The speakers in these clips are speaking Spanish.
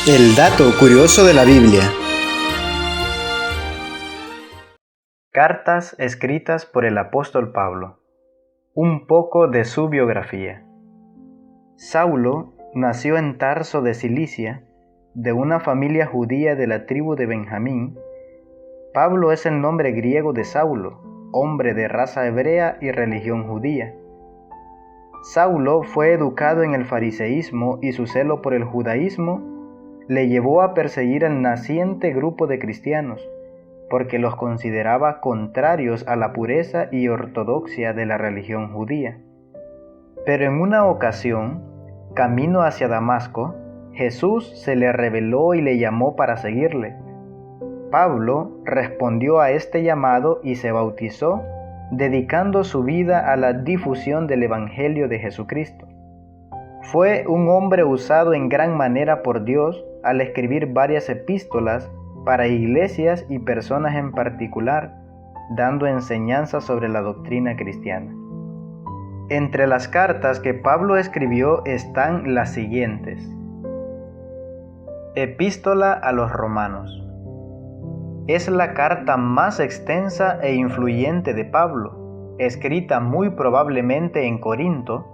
El dato curioso de la Biblia. Cartas escritas por el apóstol Pablo. Un poco de su biografía. Saulo nació en Tarso de Cilicia, de una familia judía de la tribu de Benjamín. Pablo es el nombre griego de Saulo, hombre de raza hebrea y religión judía. Saulo fue educado en el fariseísmo y su celo por el judaísmo le llevó a perseguir al naciente grupo de cristianos, porque los consideraba contrarios a la pureza y ortodoxia de la religión judía. Pero en una ocasión, camino hacia Damasco, Jesús se le reveló y le llamó para seguirle. Pablo respondió a este llamado y se bautizó, dedicando su vida a la difusión del Evangelio de Jesucristo. Fue un hombre usado en gran manera por Dios al escribir varias epístolas para iglesias y personas en particular, dando enseñanza sobre la doctrina cristiana. Entre las cartas que Pablo escribió están las siguientes. Epístola a los Romanos. Es la carta más extensa e influyente de Pablo, escrita muy probablemente en Corinto,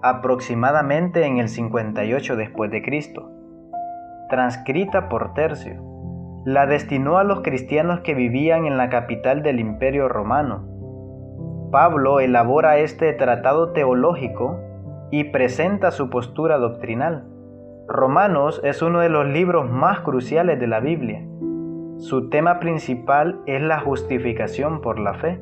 aproximadamente en el 58 después de Cristo. Transcrita por Tercio. La destinó a los cristianos que vivían en la capital del Imperio Romano. Pablo elabora este tratado teológico y presenta su postura doctrinal. Romanos es uno de los libros más cruciales de la Biblia. Su tema principal es la justificación por la fe.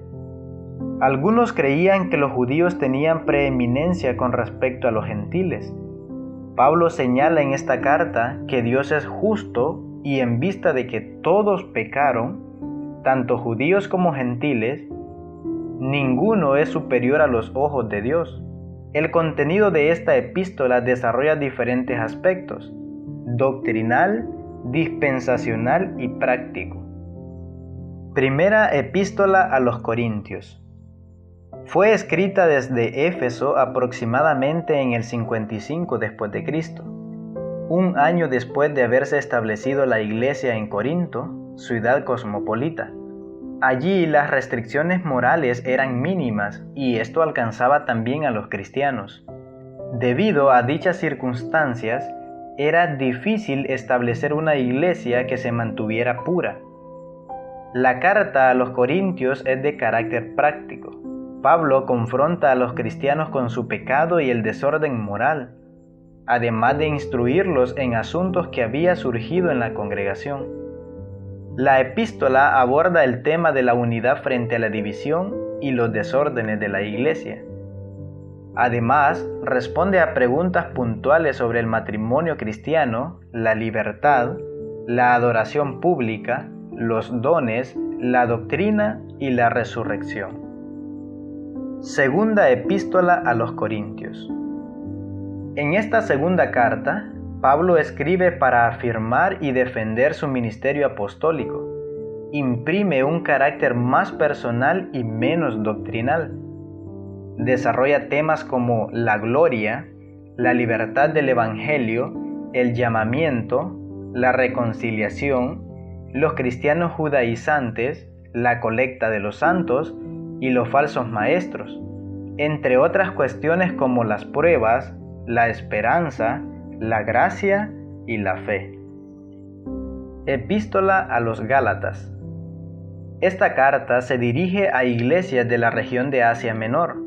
Algunos creían que los judíos tenían preeminencia con respecto a los gentiles. Pablo señala en esta carta que Dios es justo y en vista de que todos pecaron, tanto judíos como gentiles, ninguno es superior a los ojos de Dios. El contenido de esta epístola desarrolla diferentes aspectos: doctrinal, dispensacional y práctico. Primera epístola a los Corintios. Fue escrita desde Éfeso aproximadamente en el 55 después de Cristo, un año después de haberse establecido la iglesia en Corinto, ciudad cosmopolita. Allí las restricciones morales eran mínimas y esto alcanzaba también a los cristianos. Debido a dichas circunstancias, era difícil establecer una iglesia que se mantuviera pura. La carta a los Corintios es de carácter práctico. Pablo confronta a los cristianos con su pecado y el desorden moral, además de instruirlos en asuntos que había surgido en la congregación. La epístola aborda el tema de la unidad frente a la división y los desórdenes de la iglesia. Además, responde a preguntas puntuales sobre el matrimonio cristiano, la libertad, la adoración pública, los dones, la doctrina y la resurrección. Segunda epístola a los Corintios. En esta segunda carta, Pablo escribe para afirmar y defender su ministerio apostólico. Imprime un carácter más personal y menos doctrinal. Desarrolla temas como la gloria, la libertad del Evangelio, el llamamiento, la reconciliación, los cristianos judaizantes, la colecta de los santos y los falsos maestros, entre otras cuestiones como las pruebas, la esperanza, la gracia y la fe. Epístola a los Gálatas. Esta carta se dirige a iglesias de la región de Asia Menor.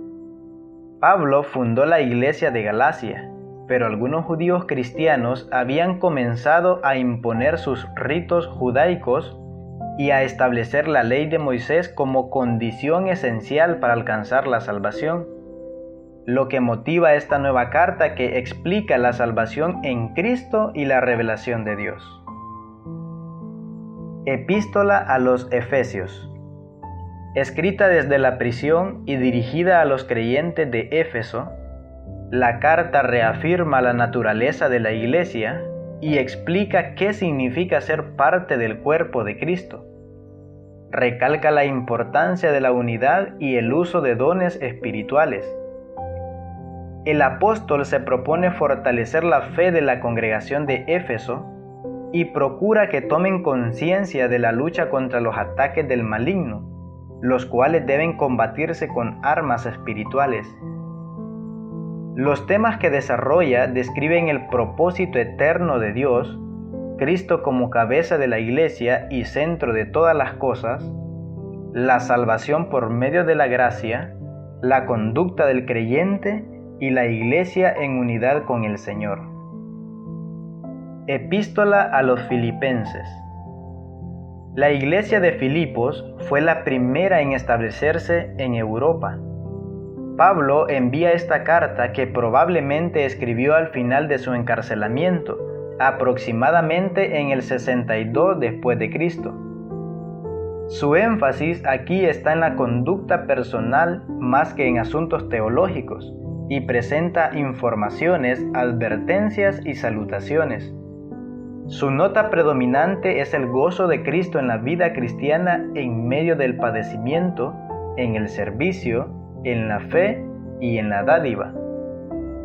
Pablo fundó la iglesia de Galacia, pero algunos judíos cristianos habían comenzado a imponer sus ritos judaicos y a establecer la ley de Moisés como condición esencial para alcanzar la salvación, lo que motiva esta nueva carta que explica la salvación en Cristo y la revelación de Dios. Epístola a los Efesios. Escrita desde la prisión y dirigida a los creyentes de Éfeso, la carta reafirma la naturaleza de la iglesia y explica qué significa ser parte del cuerpo de Cristo. Recalca la importancia de la unidad y el uso de dones espirituales. El apóstol se propone fortalecer la fe de la congregación de Éfeso y procura que tomen conciencia de la lucha contra los ataques del maligno, los cuales deben combatirse con armas espirituales. Los temas que desarrolla describen el propósito eterno de Dios, Cristo como cabeza de la Iglesia y centro de todas las cosas, la salvación por medio de la gracia, la conducta del creyente y la Iglesia en unidad con el Señor. Epístola a los Filipenses. La Iglesia de Filipos fue la primera en establecerse en Europa. Pablo envía esta carta que probablemente escribió al final de su encarcelamiento, aproximadamente en el 62 después de Cristo. Su énfasis aquí está en la conducta personal más que en asuntos teológicos, y presenta informaciones, advertencias y salutaciones. Su nota predominante es el gozo de Cristo en la vida cristiana en medio del padecimiento, en el servicio, en la fe y en la dádiva.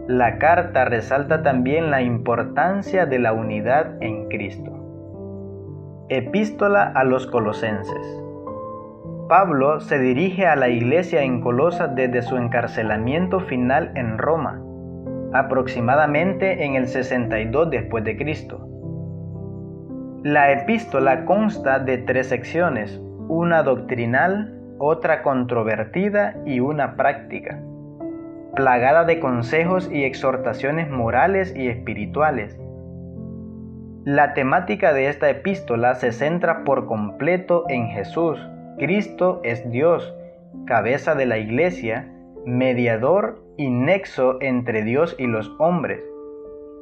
La carta resalta también la importancia de la unidad en Cristo. Epístola a los Colosenses. Pablo se dirige a la iglesia en Colosas desde su encarcelamiento final en Roma, aproximadamente en el 62 después de Cristo. La epístola consta de 3 secciones, una doctrinal, otra controvertida y una práctica, plagada de consejos y exhortaciones morales y espirituales. La temática de esta epístola se centra por completo en Jesús. Cristo es Dios, cabeza de la Iglesia, mediador y nexo entre Dios y los hombres.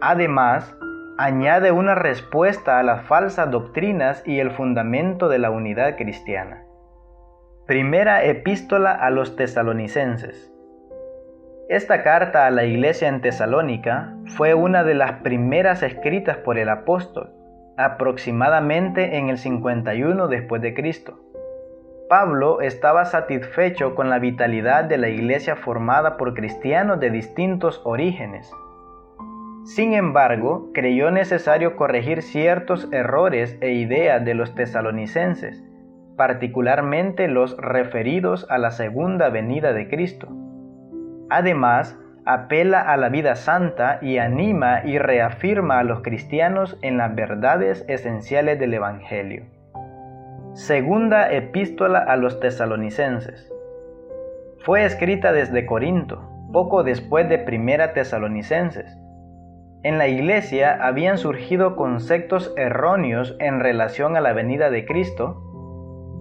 Además, añade una respuesta a las falsas doctrinas y el fundamento de la unidad cristiana. Primera epístola a los Tesalonicenses. Esta carta a la iglesia en Tesalónica fue una de las primeras escritas por el apóstol, aproximadamente en el 51 después de Cristo. Pablo estaba satisfecho con la vitalidad de la iglesia formada por cristianos de distintos orígenes. Sin embargo, creyó necesario corregir ciertos errores e ideas de los tesalonicenses, particularmente los referidos a la segunda venida de Cristo. Además, apela a la vida santa y anima y reafirma a los cristianos en las verdades esenciales del Evangelio. Segunda epístola a los Tesalonicenses. Fue escrita desde Corinto, poco después de Primera Tesalonicenses. En la iglesia habían surgido conceptos erróneos en relación a la venida de Cristo,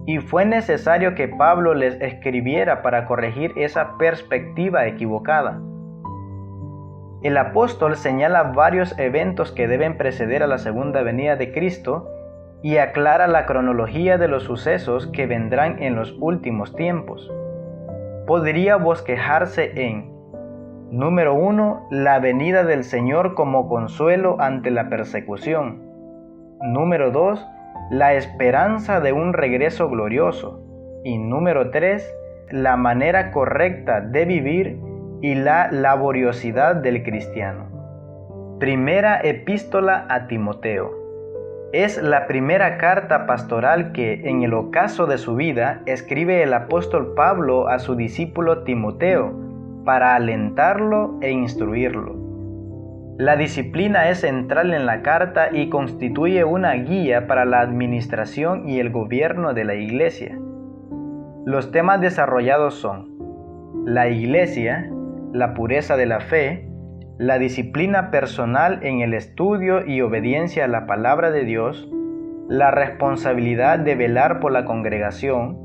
y fue necesario que Pablo les escribiera para corregir esa perspectiva equivocada. El apóstol señala varios eventos que deben preceder a la segunda venida de Cristo y aclara la cronología de los sucesos que vendrán en los últimos tiempos. Podría bosquejarse en: número 1, la venida del Señor como consuelo ante la persecución. Número 2, la esperanza de un regreso glorioso. Y número 3, la manera correcta de vivir y la laboriosidad del cristiano. Primera epístola a Timoteo. Es la primera carta pastoral que, en el ocaso de su vida, escribe el apóstol Pablo a su discípulo Timoteo para alentarlo e instruirlo. La disciplina es central en la carta y constituye una guía para la administración y el gobierno de la iglesia. Los temas desarrollados son la iglesia, la pureza de la fe, la disciplina personal en el estudio y obediencia a la palabra de Dios, la responsabilidad de velar por la congregación,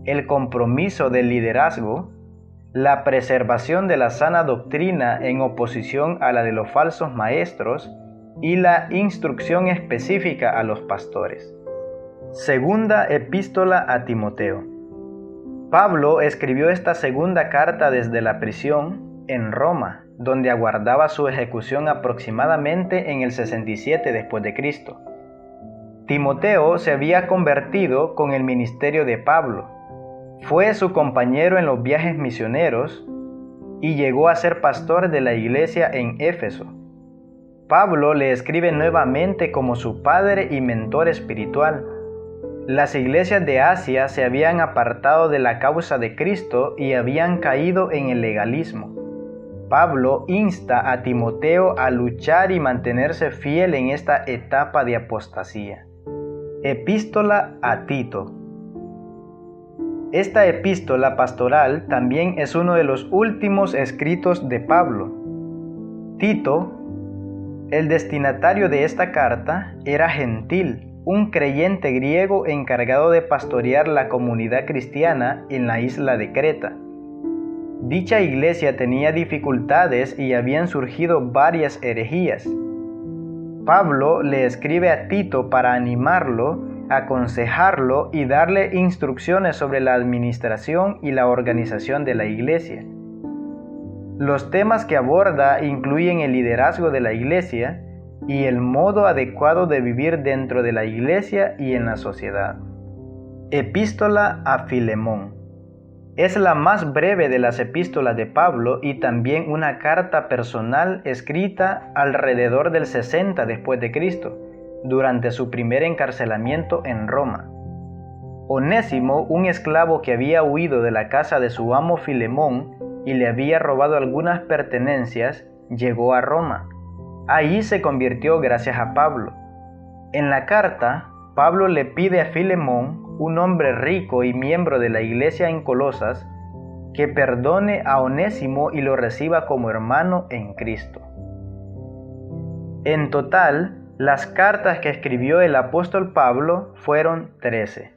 el compromiso del liderazgo, la preservación de la sana doctrina en oposición a la de los falsos maestros y la instrucción específica a los pastores. Segunda epístola a Timoteo. Pablo escribió esta segunda carta desde la prisión en Roma, donde aguardaba su ejecución aproximadamente en el 67 después de Cristo. Timoteo se había convertido con el ministerio de Pablo. Fue su compañero en los viajes misioneros y llegó a ser pastor de la iglesia en Éfeso. Pablo le escribe nuevamente como su padre y mentor espiritual. Las iglesias de Asia se habían apartado de la causa de Cristo y habían caído en el legalismo. Pablo insta a Timoteo a luchar y mantenerse fiel en esta etapa de apostasía. Epístola a Tito. Esta epístola pastoral también es uno de los últimos escritos de Pablo. Tito, el destinatario de esta carta, era gentil, un creyente griego encargado de pastorear la comunidad cristiana en la isla de Creta. Dicha iglesia tenía dificultades y habían surgido varias herejías. Pablo le escribe a Tito para animarlo, aconsejarlo y darle instrucciones sobre la administración y la organización de la iglesia. Los temas que aborda incluyen el liderazgo de la iglesia y el modo adecuado de vivir dentro de la iglesia y en la sociedad. Epístola a Filemón. Es la más breve de las epístolas de Pablo y también una carta personal escrita alrededor del 60 después de Cristo, durante su primer encarcelamiento en Roma. Onésimo, un esclavo que había huido de la casa de su amo Filemón y le había robado algunas pertenencias, llegó a Roma. Ahí se convirtió gracias a Pablo. En la carta, Pablo le pide a Filemón, un hombre rico y miembro de la iglesia en Colosas, que perdone a Onésimo y lo reciba como hermano en Cristo. En total, las cartas que escribió el apóstol Pablo fueron 13.